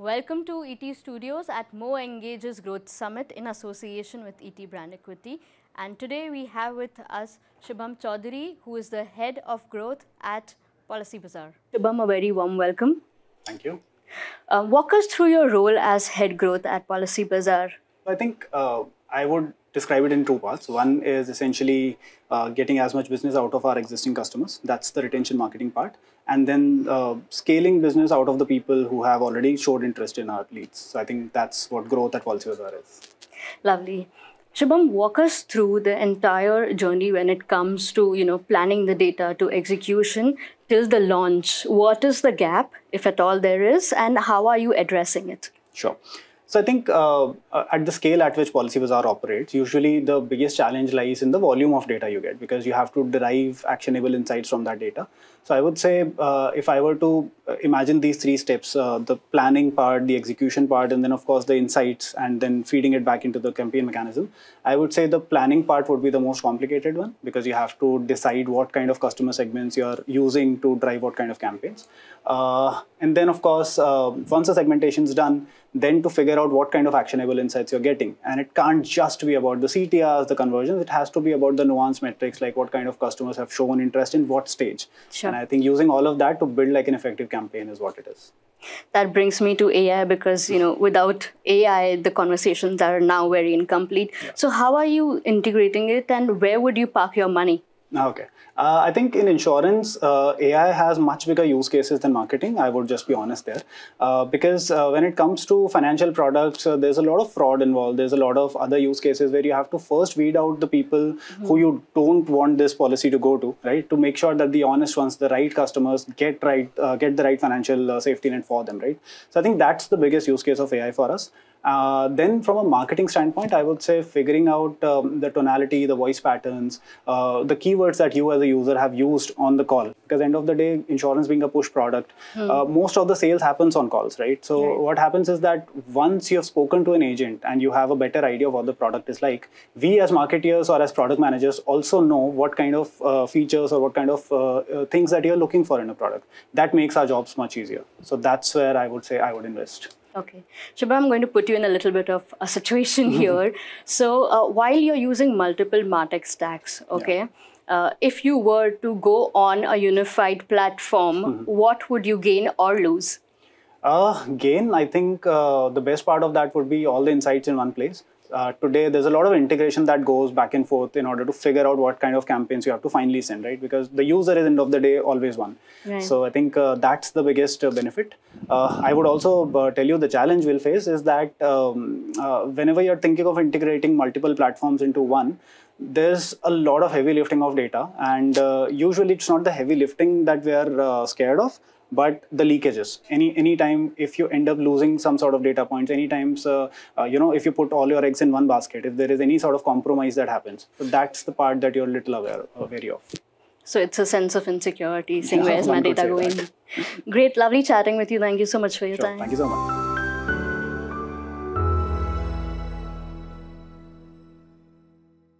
Welcome to ET Studios at MoEngage's Growth Summit in association with ET Brand Equity. And today we have with us Shubham Choudhary, who is the head of growth at Policybazaar. Shubham, a very warm welcome. Thank you. Walk us through your role as head growth at Policybazaar. I think I would describe it in two parts. One is essentially getting as much business out of our existing customers. That's the retention marketing part. And then scaling business out of the people who have already showed interest in our leads. So I think that's what growth at Policybazaar is. Lovely. Shubham, walk us through the entire journey when it comes to, planning the data to execution till the launch. What is the gap, if at all there is, and how are you addressing it? Sure. So I think at the scale at which Policybazaar operates, usually the biggest challenge lies in the volume of data you get, because you have to derive actionable insights from that data. So I would say if I were to imagine these three steps, the planning part, the execution part, and then of course the insights, and then feeding it back into the campaign mechanism, I would say the planning part would be the most complicated one, because you have to decide what kind of customer segments you are using to drive what kind of campaigns. And then of course, once the segmentation is done, then to figure out what kind of actionable insights you're getting. And it can't just be about the CTRs, the conversions, it has to be about the nuanced metrics, like what kind of customers have shown interest in what stage. Sure. And I think using all of that to build like an effective campaign is what it is. That brings me to AI because, without AI, the conversations are now very incomplete. Yeah. So how are you integrating it and where would you park your money? Okay. I think in insurance, AI has much bigger use cases than marketing. I would just be honest there. Because when it comes to financial products, there's a lot of fraud involved. There's a lot of other use cases where you have to first weed out the people who you don't want this policy to go to, right? To make sure that the honest ones, the right customers get the right financial safety net for them, right? So I think that's the biggest use case of AI for us. Then from a marketing standpoint, I would say figuring out the tonality, the voice patterns, the keywords that you as a user have used on the call. Because end of the day, insurance being a push product, most of the sales happens on calls, right? So what happens is that once you have spoken to an agent and you have a better idea of what the product is like, we as marketeers or as product managers also know what kind of features or what kind of things that you're looking for in a product. That makes our jobs much easier. So that's where I would say I would invest. Okay. Shubham, I'm going to put you in a little bit of a situation here. So while you're using multiple MarTech stacks, okay, if you were to go on a unified platform, what would you gain or lose? Gain, I think the best part of that would be all the insights in one place. Today, there's a lot of integration that goes back and forth in order to figure out what kind of campaigns you have to finally send, right? Because the user is, end of the day, always one. Right. So I think that's the biggest benefit. I would also tell you the challenge we'll face is that whenever you're thinking of integrating multiple platforms into one, there's a lot of heavy lifting of data. And usually it's not the heavy lifting that we are scared of, but the leakages. Anytime if you end up losing some sort of data points, anytime if you put all your eggs in one basket, if there is any sort of compromise that happens, so that's the part that you're a little wary of. So it's a sense of insecurity, saying where's my data going? Great, lovely chatting with you. Thank you so much for your time. Thank you so much.